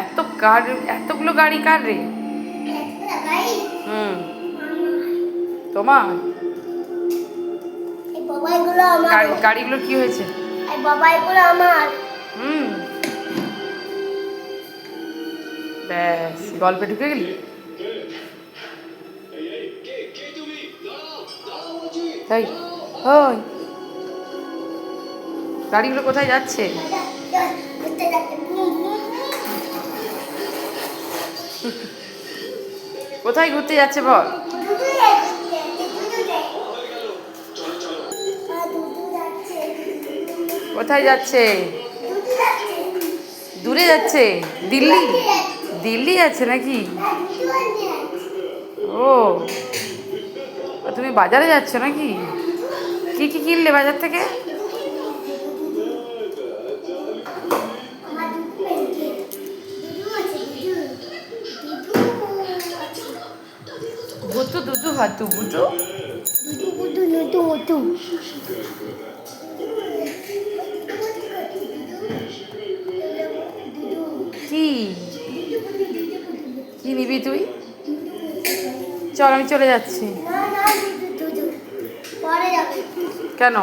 এত গাড়ি, এতগুলো গাড়ি কার রে? হুম, তোমার গাড়িগুলো কি হয়েছে? হুম, ব্যাস গল্পে ঢুকে গেলি। তাই ওই গাড়িগুলো কোথায় যাচ্ছে? কোথায় ঘুরতে যাচ্ছে বল? কোথায় যাচ্ছে? দূরে যাচ্ছে? দিল্লি? দিল্লি যাচ্ছে নাকি? ও, তুমি বাজারে যাচ্ছ নাকি? কি কি কিনলে বাজার থেকে? ভুতু দুধু হাতু বুধু কি কি নিবি তুই? চল, আমি চলে যাচ্ছি। কেন?